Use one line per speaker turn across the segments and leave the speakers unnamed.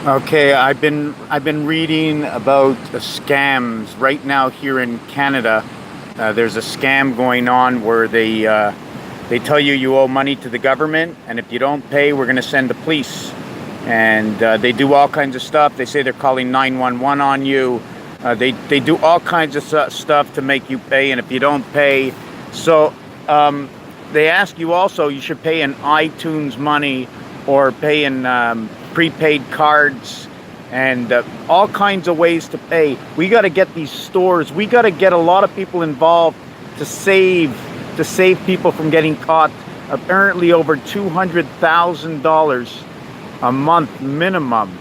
Okay, I've been reading about scams right now here in Canada. There's a scam going on where they tell you you owe money to the government, and if you don't pay, we're going to send the police. And they do all kinds of stuff. They say they're calling 911 on you. They do all kinds of stuff to make you pay, and if you don't pay, so um, they ask you also you should pay in iTunes money or pay in prepaid cards and all kinds of ways to pay. We got to get these stores. We got to get a lot of people involved to save people from getting caught. Apparently, over $200,000 a month minimum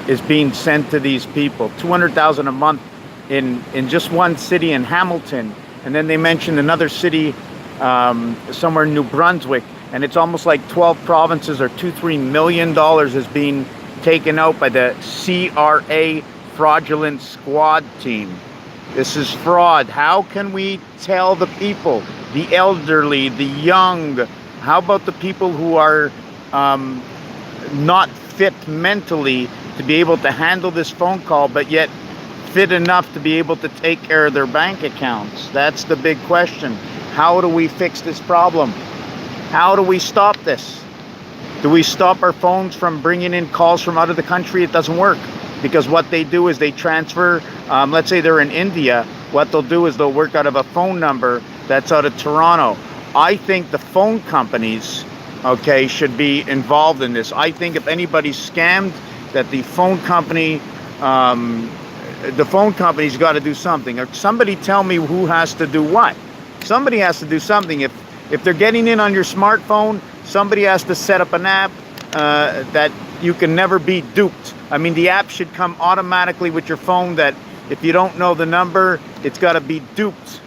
is being sent to these people. 200,000 a month in just one city in Hamilton, and then they mentioned another city somewhere in New Brunswick, and it's almost like 12 provinces or $2-3 million is being taken out by the CRA fraudulent squad team. This is fraud. How can we tell the people, the elderly, the young? How about the people who are not fit mentally to be able to handle this phone call, but yet fit enough to be able to take care of their bank accounts? That's the big question. How do we fix this problem? How do we stop this? Do we stop our phones from bringing in calls from out of the country? It doesn't work, because what they do is they transfer, let's say they're in India, what they'll do is they'll work out of a phone number that's out of Toronto. I think the phone companies, okay, should be involved in this. I think if anybody's scammed, that the phone company's got to do something. Or somebody tell me who has to do what. Somebody has to do something. If they're getting in on your smartphone, somebody has to set up an app that you can never be duped. I mean, the app should come automatically with your phone that if you don't know the number, it's got to be duped.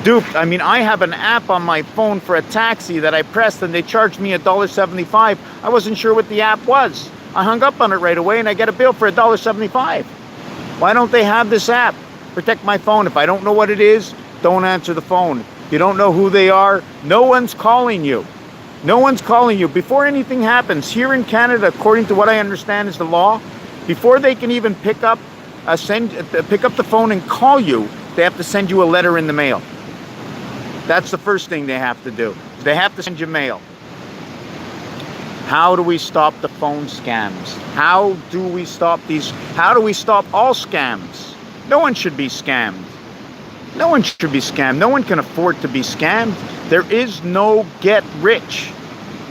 I mean, I have an app on my phone for a taxi that I pressed and they charged me $1.75. I wasn't sure what the app was. I hung up on it right away and I get a bill for $1.75. Why don't they have this app? Protect my phone. If I don't know what it is, don't answer the phone. If you don't know who they are, no one's calling you. No one's calling you. Before anything happens, here in Canada, according to what I understand is the law, before they can even pick up the phone and call you, they have to send you a letter in the mail. That's the first thing they have to do. They have to send you mail. How do we stop the phone scams? How do we stop all scams? No one should be scammed. No one should be scammed. No one can afford to be scammed. There is no get rich.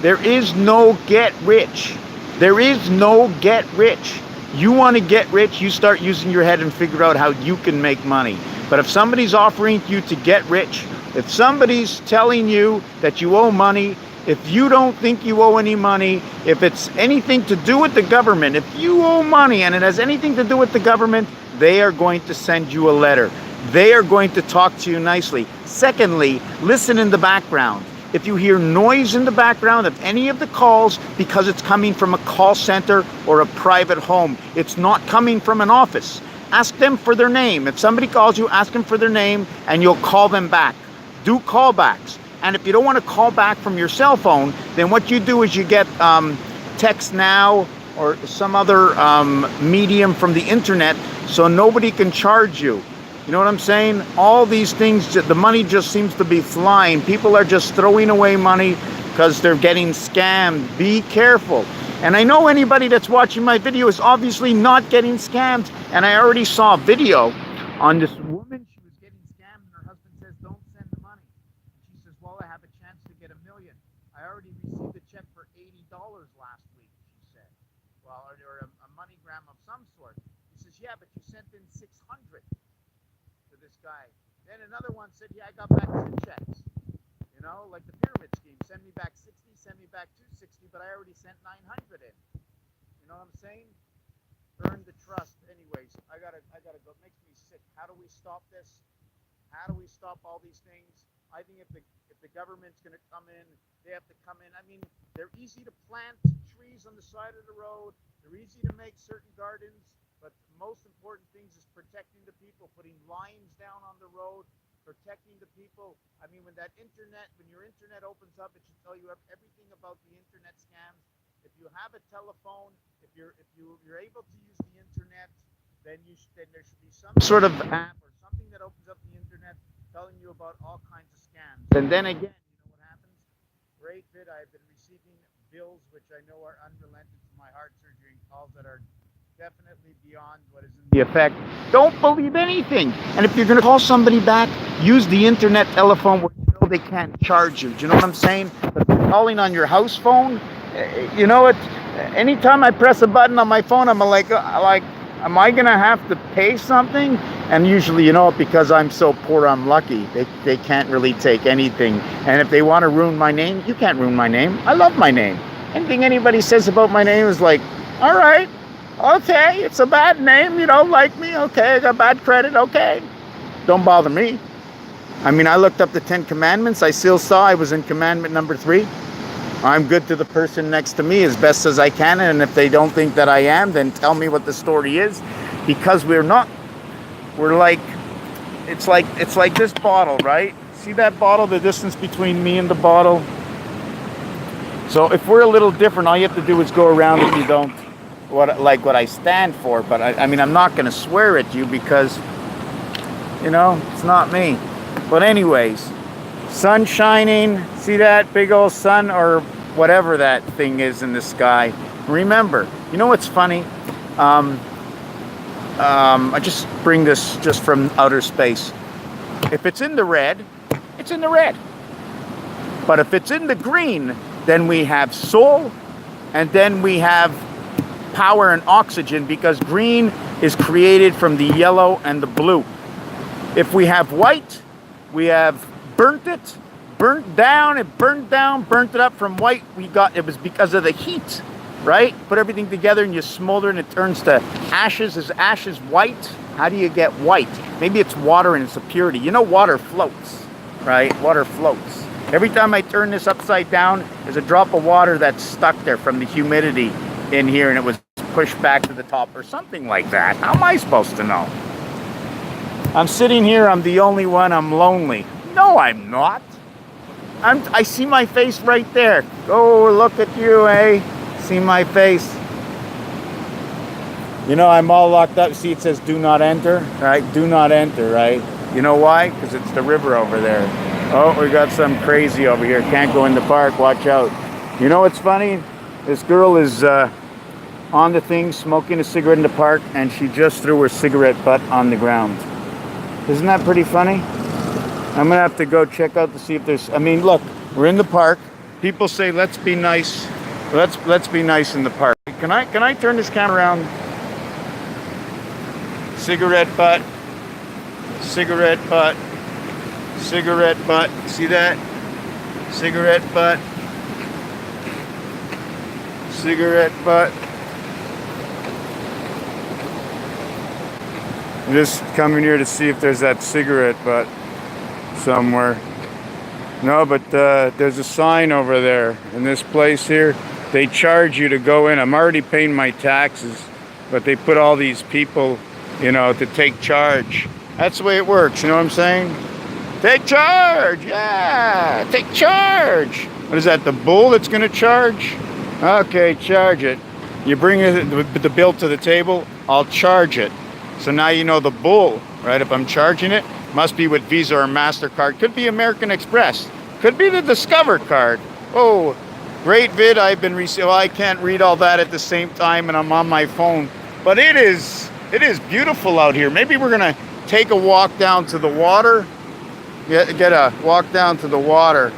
There is no get rich. There is no get rich. You want to get rich, you start using your head and figure out how you can make money. But if somebody's offering you to get rich, if somebody's telling you that you owe money, if you don't think you owe any money, if it's anything to do with the government, if you owe money and it has anything to do with the government, they are going to send you a letter. They are going to talk to you nicely. Secondly, listen in the background. If you hear noise in the background of any of the calls, because it's coming from a call center or a private home, it's not coming from an office. Ask them for their name. If somebody calls you, ask them for their name and you'll call them back. Do callbacks. And if you don't want to call back from your cell phone, then what you do is you get Text Now or some other medium from the internet so nobody can charge you. You know what I'm saying? All these things, the money just seems to be flying. People are just throwing away money because they're getting scammed. Be careful. And I know anybody that's watching my video is obviously not getting scammed. And I already saw a video on this woman. She was getting scammed and her husband says, don't send the money. She says, well, I have a chance to get $1 million. I already received a check for $80 last week, she said. Well, or a MoneyGram of some sort. He says, yeah, but you sent in 600 to this guy. Then another one said, yeah, I got back 2 checks. You know, like the pyramid scheme. Send me back 60, send me back 260, but I already sent 900 in. You know what I'm saying? Earn the trust. Anyways, I gotta go. It makes me sick. How do we stop this? How do we stop all these things? I think if the government's gonna come in, they have to come in. I mean, they're easy to plant trees on the side of the road. They're easy to make certain gardens. But the most important things is protecting the people, putting lines down on the road, protecting the people. I mean, when your internet opens up, it should tell you everything about the internet scams. If you have a telephone, if you're able to use the internet, then there should be some sort of app or something that opens up the internet telling you about all kinds of scams. And then again, you know what happens? Great vid. I've been receiving bills which I know are unrelented to my heart surgery and calls that are definitely beyond what is in the effect. Don't believe anything. And if you're going to call somebody back, use the internet telephone where you know they can't charge you. Do you know what I'm saying? But calling on your house phone, you know what? Anytime I press a button on my phone, I'm like, am I going to have to pay something? And usually, you know, because I'm so poor, I'm lucky. They can't really take anything. And if they want to ruin my name, you can't ruin my name. I love my name. Anything anybody says about my name is like, all right, okay, it's a bad name. You don't like me. Okay, I got bad credit. Okay, don't bother me. I mean, I looked up the 10 Commandments. I still saw I was in commandment number 3. I'm good to the person next to me as best as I can, and if they don't think that I am, then tell me what the story is, because we're not. We're like, it's like this bottle, right? See that bottle, the distance between me and the bottle? So if we're a little different, all you have to do is go around if you don't what I stand for. But I mean, I'm not going to swear at you because, you know, it's not me. But anyways, sun shining. See that big old sun or whatever that thing is in the sky. Remember, you know what's funny? I just bring this just from outer space. If it's in the red, it's in the red. But if it's in the green, then we have soul, and then we have power and oxygen, because green is created from the yellow and the blue. If we have white, we have burnt it, burnt it up from white. It was because of the heat, right? Put everything together and you smolder and it turns to ashes. Is ashes white? How do you get white? Maybe it's water and it's a purity. You know, water floats, right? Water floats. Every time I turn this upside down, there's a drop of water that's stuck there from the humidity in here, and it was pushed back to the top or something like that. How am I supposed to know? I'm sitting here, I'm the only one, I'm lonely. No, I'm not. I see my face right there. Oh, look at you, eh? See my face. You know, I'm all locked up. See, it says do not enter, right? Do not enter, right? You know why? Because it's the river over there. Oh, we got some crazy over here. Can't go in the park. Watch out. You know what's funny? This girl is on the thing, smoking a cigarette in the park, and she just threw her cigarette butt on the ground. Isn't that pretty funny? I'm gonna have to go check out to see if there's. I mean, look, we're in the park. People say let's be nice. Let's be nice in the park. Can I turn this camera around? Cigarette butt. Cigarette butt. Cigarette butt. See that? Cigarette butt. Cigarette butt. I'm just coming here to see if there's that cigarette butt somewhere. No, but there's a sign over there in this place here. They charge you to go in. I'm already paying my taxes, but they put all these people, you know, to take charge. That's the way it works, you know what I'm saying? Take charge, yeah, take charge. What is that, the bull that's gonna charge? Okay, charge it. You bring the bill to the table, I'll charge it. So now you know the bull, right? If I'm charging it, must be with Visa or MasterCard. Could be American Express. Could be the Discover card. Oh, great vid. I've been receiving. Well, I can't read all that at the same time, and I'm on my phone. But it is beautiful out here. Maybe we're gonna take a walk down to the water. Get a walk down to the water.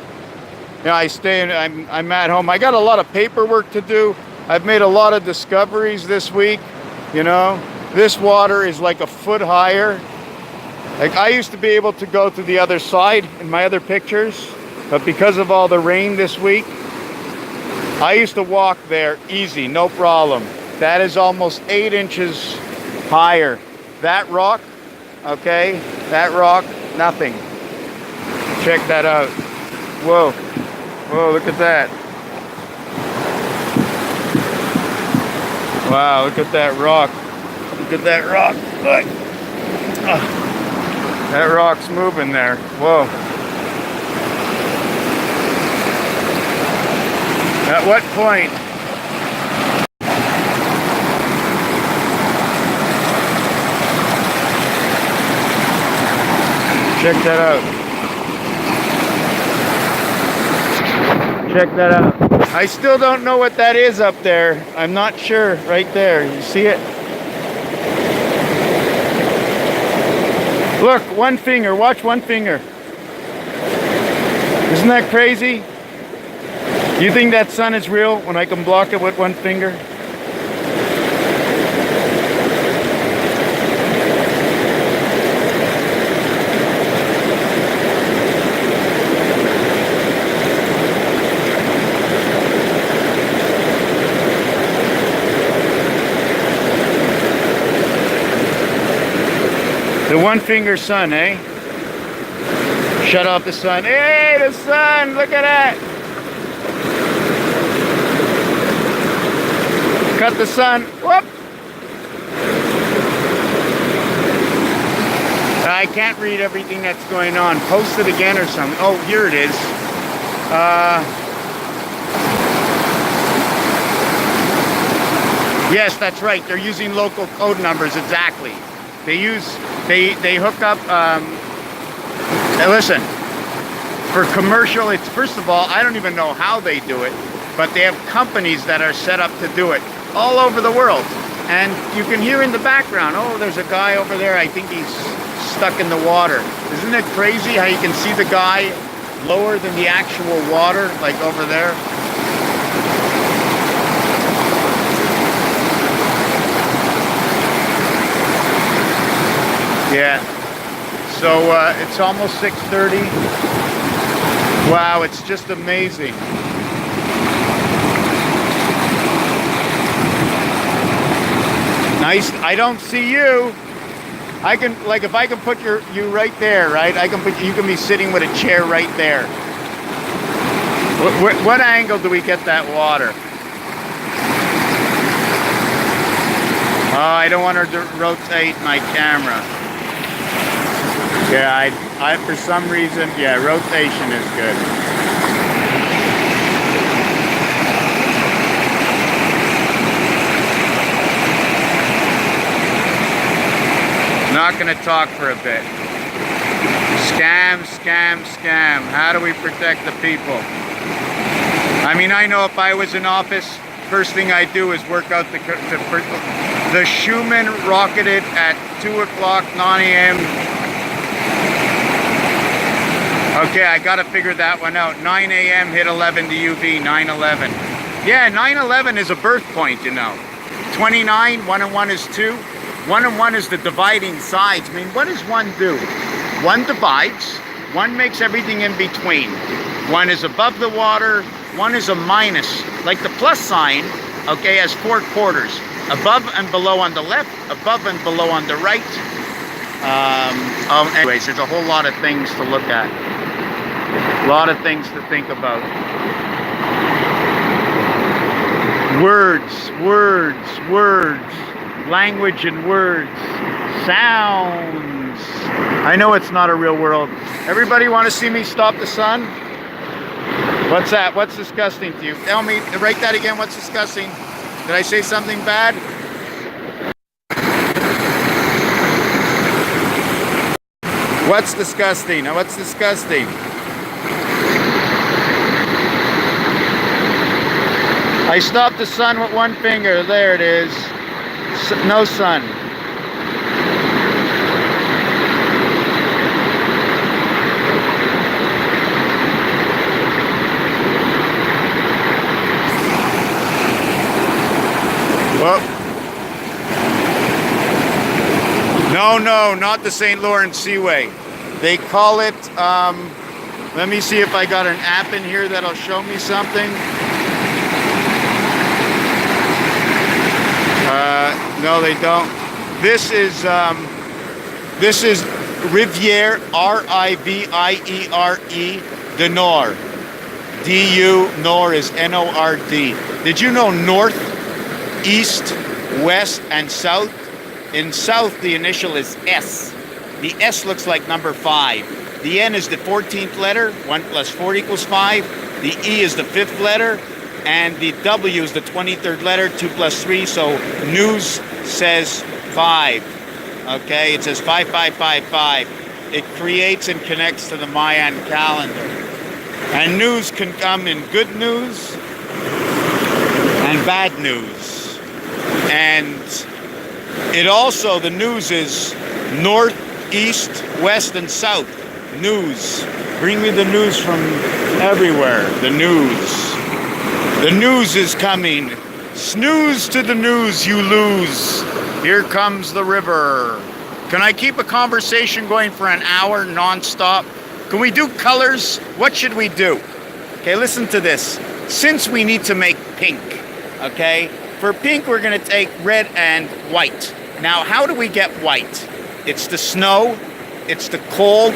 You know, I'm at home. I got a lot of paperwork to do. I've made a lot of discoveries this week. You know, this water is like a foot higher. Like, I used to be able to go to the other side in my other pictures, but because of all the rain this week, I used to walk there easy, no problem. That is almost 8 inches higher. That rock, okay, that rock, nothing. Check that out. Whoa, whoa, look at that. Wow, look at that rock. Look at that rock. Look. That rock's moving there. Whoa. At what point Check that out. Check that out. I still don't know what that is up there. I'm not sure. Right there. You see it? Look, one finger. Watch one finger. Isn't that crazy? You think that sun is real when I can block it with one finger? The one finger sun, eh? Shut off the sun. Hey, the sun! Look at that! Cut the sun. Whoop! I can't read everything that's going on. Post it again or something. Oh, here it is. Yes, that's right. They're using local code numbers, exactly. They hook up, now listen, for commercial, it's, first of all, I don't even know how they do it, but they have companies that are set up to do it all over the world. And you can hear in the background, oh, there's a guy over there, I think he's stuck in the water. Isn't it crazy how you can see the guy lower than the actual water, like over there? Yeah, so it's almost 6:30. Wow, it's just amazing. Nice. I don't see you. I can, like, if I can put you right there, right? I can put you can be sitting with a chair right there. What angle do we get that water? Oh, I don't want her to rotate my camera. Yeah, I for some reason, yeah, rotation is good. Not going to talk for a bit. Scam, scam, scam. How do we protect the people? I mean, I know if I was in office, first thing I do is work out the Schumann rocketed at 2 o'clock, 9 a.m. Okay, I gotta figure that one out. 9 a.m. hit 11 to UV, 9/11. Yeah, 9/11 is a birth point, you know. 29, 1 and 1 is 2. 1 and 1 is the dividing sides. I mean, what does 1 do? 1 divides, 1 makes everything in between. 1 is above the water, 1 is a minus. Like the plus sign, okay, has 4 quarters. Above and below on the left, above and below on the right. Anyways, there's a whole lot of things to look at. A lot of things to think about. Words, words, words. Language and words. Sounds. I know it's not a real world. Everybody want to see me stop the sun? What's that? What's disgusting to you? Tell me, write that again. What's disgusting? Did I say something bad? What's disgusting? What's disgusting? I stopped the sun with one finger. There it is. No sun. Well, no, not the St. Lawrence Seaway. They call it, let me see if I got an app in here that'll show me something. No, they don't. This is Riviere, R-I-V-I-E-R-E, du Nord. D-U, Nord is N-O-R-D. Did you know north, east, west, and south? In south, the initial is S. The S looks like number 5. The N is the 14th letter. 1 plus 4 equals 5. The E is the 5th letter. And the W is the 23rd letter, 2 plus 3, so news says 5. Okay, it says 5555. it creates and connects to the Mayan calendar. And news can come in good news and bad news. And it also, the news is north, east, west, and south. News. Bring me the news from everywhere. The news. The news is coming. Snooze to the news, you lose. Here comes the river. Can I keep a conversation going for an hour non-stop? Can we do colors? What should we do? Okay, listen to this. Since we need to make pink, okay? For pink, we're gonna take red and white. Now, how do we get white? It's the snow, it's the cold.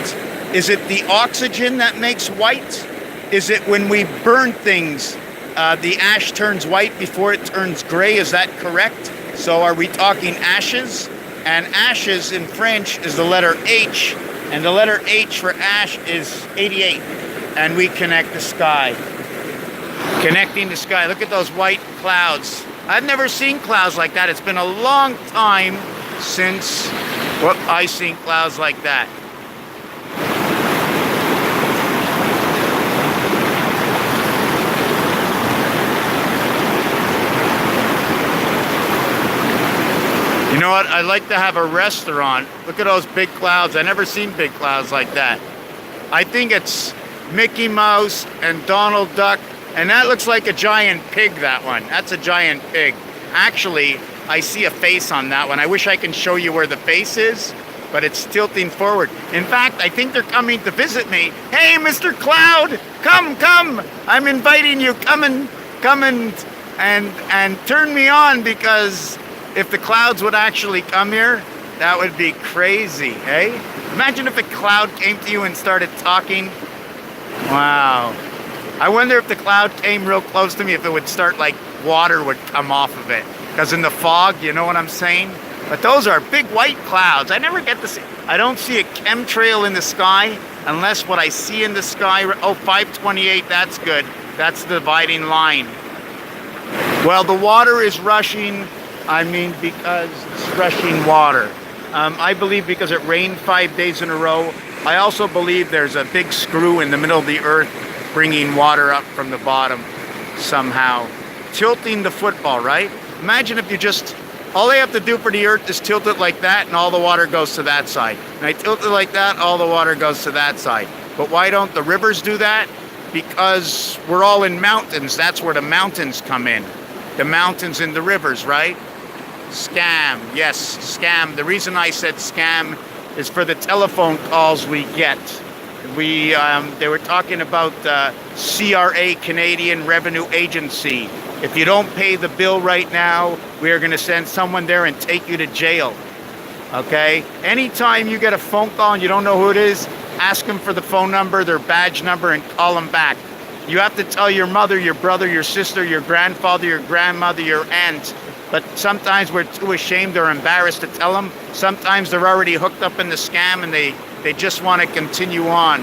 Is it the oxygen that makes white? Is it when we burn things, the ash turns white before it turns gray? Is that correct? So are we talking ashes? And ashes in French is the letter H, and the letter H for ash is 88. And we connect the sky. Connecting the sky. Look at those white clouds. I've never seen clouds like that. It's been a long time since I've seen clouds like that. You know what? I'd like to have a restaurant. Look at those big clouds. I've never seen big clouds like that. I think it's Mickey Mouse and Donald Duck. And that looks like a giant pig, that one. That's a giant pig. Actually, I see a face on that one. I wish I can show you where the face is, but it's tilting forward. In fact, I think they're coming to visit me. Hey, Mr. Cloud, come. I'm inviting you. Come and turn me on, because if the clouds would actually come here, that would be crazy, hey? Imagine if a cloud came to you and started talking. Wow. I wonder if the cloud came real close to me, if it would start like water would come off of it. Because in the fog, you know what I'm saying? But those are big white clouds. I never get to see, I don't see a chemtrail in the sky unless what I see in the sky, oh, 528, that's good. That's the dividing line. Well, the water is rushing, because it's rushing water. I believe because it rained 5 days in a row. I also believe there's a big screw in the middle of the earth bringing water up from the bottom somehow. Tilting the football, right? Imagine if you just, all they have to do for the earth is tilt it like that and all the water goes to that side. And I tilt it like that, all the water goes to that side. But why don't the rivers do that? Because we're all in mountains. That's where the mountains come in. The mountains and the rivers, right? Scam, yes, scam. The reason I said scam is for the telephone calls we get. They were talking about CRA, Canadian Revenue Agency. If you don't pay the bill right now, we are going to send someone there and take you to jail. Okay? Anytime you get a phone call and you don't know who it is, ask them for the phone number, their badge number, and call them back. You have to tell your mother, your brother, your sister, your grandfather, your grandmother, your aunt. But sometimes we're too ashamed or embarrassed to tell them. Sometimes they're already hooked up in the scam and they just want to continue on.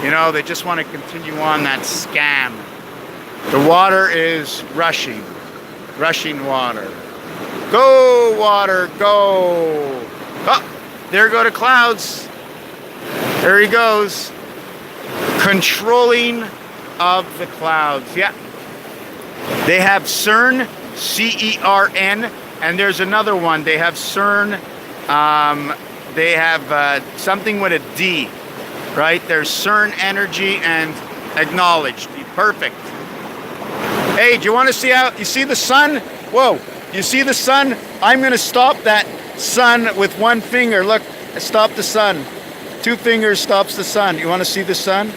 You know, they just want to continue on that scam. The water is rushing. Rushing water. Go, water, go. Oh, there go the clouds. There he goes. Controlling of the clouds. Yeah. They have CERN, C-E-R-N, and there's another one. They have CERN. They have something with a D, right? There's CERN energy and acknowledged. Perfect. Hey, do you want to see how, you see the sun? Whoa, you see the sun? I'm going to stop that sun with one finger. Look, stop the sun. 2 fingers stops the sun. You want to see the sun?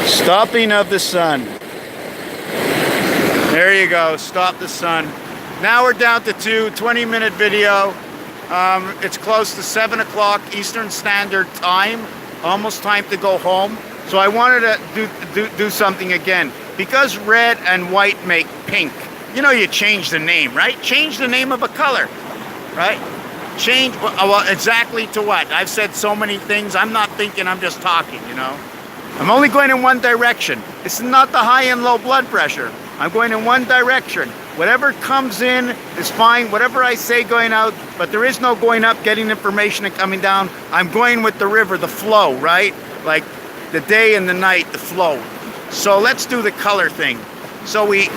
Stopping of the sun. There you go, stop the sun. Now we're down to 20-minute video. It's close to 7 o'clock Eastern Standard Time. Almost time to go home. So I wanted to do something again. Because red and white make pink, you know, you change the name, right? Change the name of a color, right? Change, well, exactly to what? I've said so many things. I'm not thinking, I'm just talking, you know. I'm only going in one direction. It's not the high and low blood pressure. I'm going in one direction. Whatever comes in is fine. Whatever I say going out, but there is no going up, getting information and coming down. I'm going with the river, the flow, right? Like the day and the night, the flow. So let's do the color thing. So we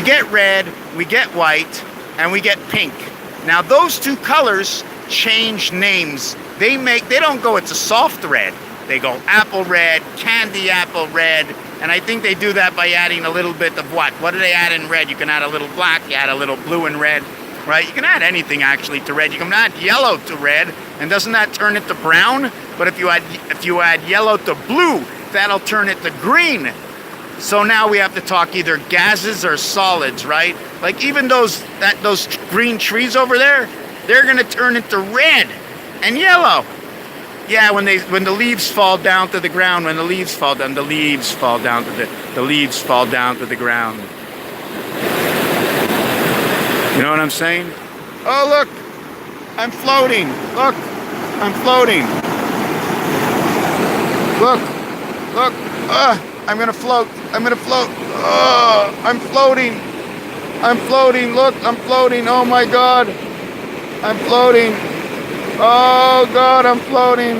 get red, we get white, and we get pink. Now those two colors change names. They don't go, it's a soft red. They go apple red, candy apple red, and I think they do that by adding a little bit of what? What do they add in red? You can add a little black, you add a little blue and red, right? You can add anything actually to red. You can add yellow to red, and doesn't that turn it to brown? But if you add yellow to blue, that'll turn it to green. So now we have to talk either gases or solids, right? Like even those green trees over there, they're gonna turn into red and yellow. Yeah, when the leaves fall down to the ground, when the leaves fall down, the leaves fall down to the ground. You know what I'm saying? Oh look, I'm floating. Look, I'm floating. Look. I'm gonna float. I'm gonna float. Oh, I'm floating. Look, I'm floating. Oh my God, I'm floating. Oh God, I'm floating.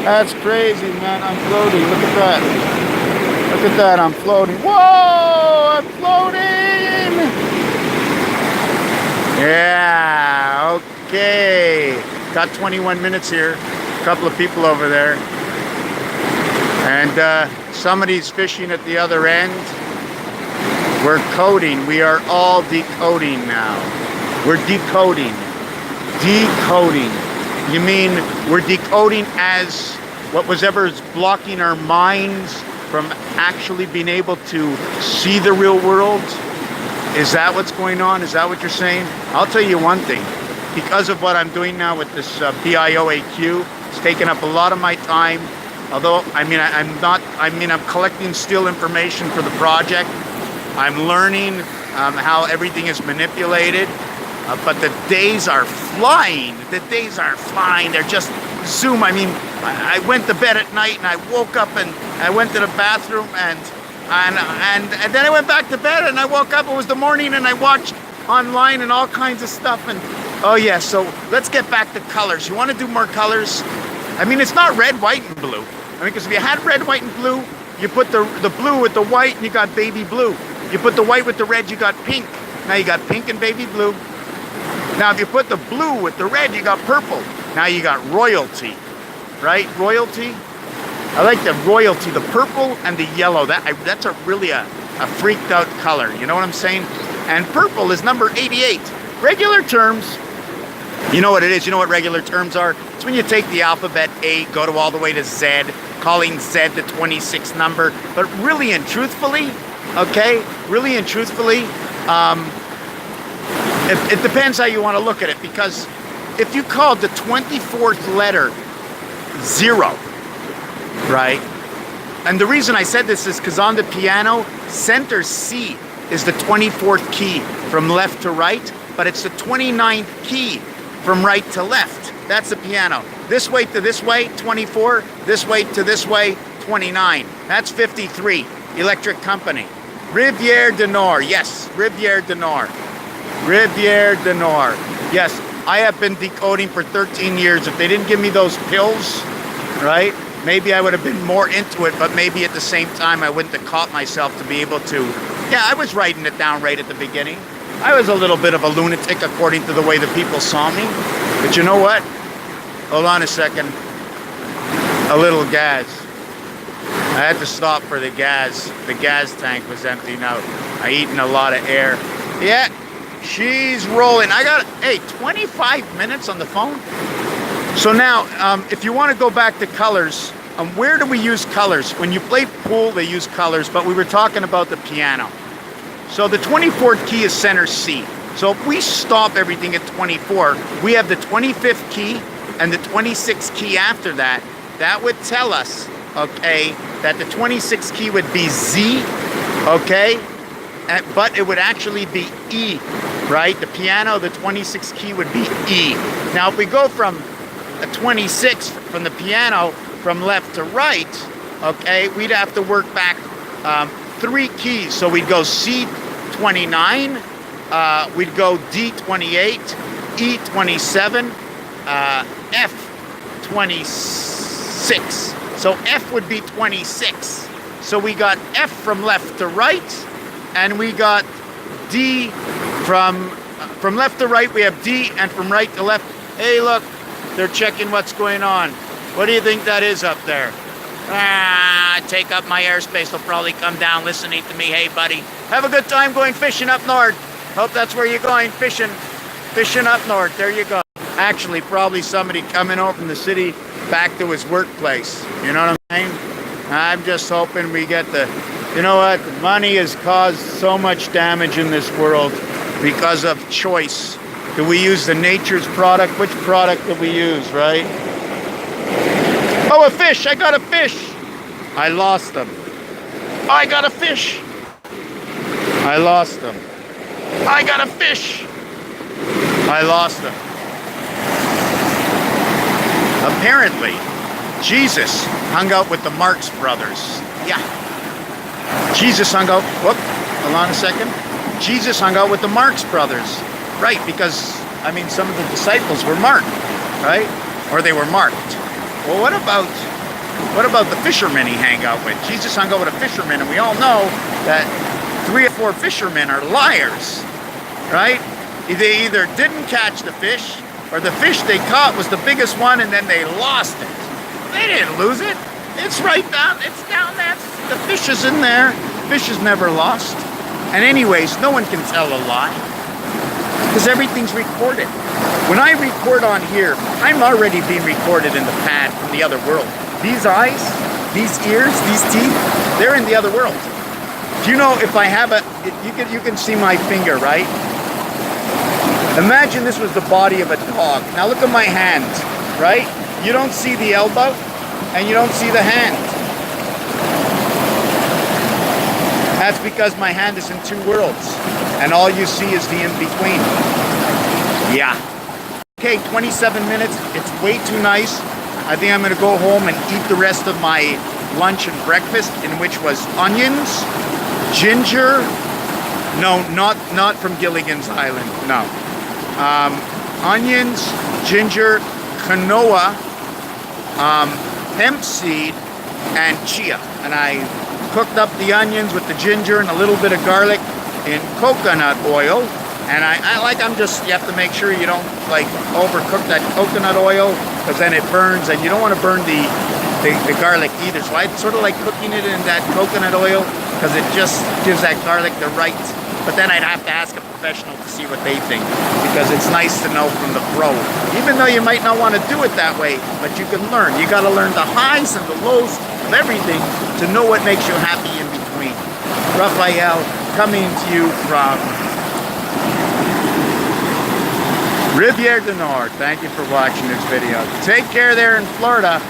That's crazy, man. I'm floating. Look at that. Look at that. I'm floating. Whoa, I'm floating. Yeah. Okay. Got 21 minutes here. A couple of people over there. And somebody's fishing at the other end. We're coding. We are all decoding now. We're decoding. Decoding. You mean we're decoding as what was ever blocking our minds from actually being able to see the real world? Is that what's going on? Is that what you're saying? I'll tell you one thing. Because of what I'm doing now with this BIOAQ, it's taken up a lot of my time. Although, I'm collecting still information for the project. I'm learning how everything is manipulated. But the days are flying. The days are flying. They're just zoom. I mean, I went to bed at night and I woke up and I went to the bathroom and then I went back to bed and I woke up. It was the morning and I watched online and all kinds of stuff. And oh yeah, so let's get back to colors. You want to do more colors? I mean, it's not red, white, and blue. I mean, because if you had red, white, and blue, you put the blue with the white and you got baby blue. You put the white with the red, you got pink. Now you got pink and baby blue. Now if you put the blue with the red, you got purple. Now you got royalty, right? Royalty. I like the royalty, the purple and the yellow. That's really a freaked out color. You know what I'm saying? And purple is number 88. Regular terms. You know what it is? You know what regular terms are? It's when you take the alphabet A, go to all the way to Z, calling Z the 26th number. But really and truthfully, okay, really and truthfully, it depends how you want to look at it. Because if you called the 24th letter 0, right? And the reason I said this is because on the piano, center C is the 24th key from left to right, but it's the 29th key from right to left. That's the piano. This way to this way, 24. This way to this way, 29. That's 53. Electric Company. Rivière du Nord. Yes, Rivière du Nord. Rivière du Nord. Yes, I have been decoding for 13 years. If they didn't give me those pills, right, maybe I would have been more into it, but maybe at the same time I wouldn't have caught myself to be able to. Yeah, I was writing it down right at the beginning. I was a little bit of a lunatic according to the way the people saw me. But you know what? Hold on a second. A little gas. I had to stop for the gas. The gas tank was emptying out. I eaten a lot of air. Yeah, she's rolling. I got, 25 minutes on the phone. So now, if you want to go back to colors, where do we use colors? When you play pool, they use colors, but we were talking about the piano. So the 24th key is center C. So if we stop everything at 24, we have the 25th key and the 26th key after that. That would tell us, okay, that the 26th key would be Z, okay? But it would actually be E. right? The piano, the 26th key would be E. Now, if we go from a 26 from the piano from left to right, okay, we'd have to work back 3 keys. So we'd go C29, we'd go D28, E27, F26. So F would be 26. So we got F from left to right, and we got D from left to right. We have D, and from right to left. Hey, look, they're checking what's going on. What do you think that is up there? Take up my airspace. They'll probably come down listening to me. Hey, buddy, have a good time going fishing up north. Hope that's where you're going, fishing up north. There you go. Actually, probably somebody coming over from the city back to his workplace. You know what I'm saying? I'm just hoping we get the... You know what? Money has caused so much damage in this world because of choice. Do we use the nature's product? Which product do we use, right? Oh, a fish! I got a fish! I lost them. Oh, I got a fish! I lost them. I got a fish! I lost them. Apparently, Jesus hung out with the Marx brothers. Yeah. Jesus hung out... Whoop, hold on a second. Jesus hung out with the Marx brothers. Right, because, I mean, some of the disciples were marked, right? Or they were marked. Well, what about the fishermen he hung out with? Jesus hung out with a fisherman, and we all know that 3 or 4 fishermen are liars, right? They either didn't catch the fish, or the fish they caught was the biggest one, and then they lost it. They didn't lose it. It's right down. It's down there. The fish is in there. Fish is never lost. And anyways, no one can tell a lie, because everything's recorded. When I record on here, I'm already being recorded in the pad from the other world. These eyes, these ears, these teeth, they're in the other world. Do you know, if I have you can see my finger, right? Imagine this was the body of a dog. Now look at my hand, right? You don't see the elbow, and you don't see the hand. That's because my hand is in 2 worlds, and all you see is the in-between. Yeah. Okay, 27 minutes. It's way too nice. I think I'm going to go home and eat the rest of my lunch and breakfast, in which was onions, ginger. No, not from Gilligan's Island. No. Onions, ginger, quinoa, hemp seed, and chia. And I cooked up the onions with the ginger and a little bit of garlic in coconut oil. And you have to make sure you don't like overcook that coconut oil, because then it burns, and you don't want to burn the garlic either. So I sort of like cooking it in that coconut oil, because it just gives that garlic the right. But then I'd have to ask a professional to see what they think, because it's nice to know from the pro. Even though you might not want to do it that way, but you can learn. You got to learn the highs and the lows of everything to know what makes you happy in between. Raphael, coming to you from Rivière du Nord. Thank you for watching this video. Take care there in Florida.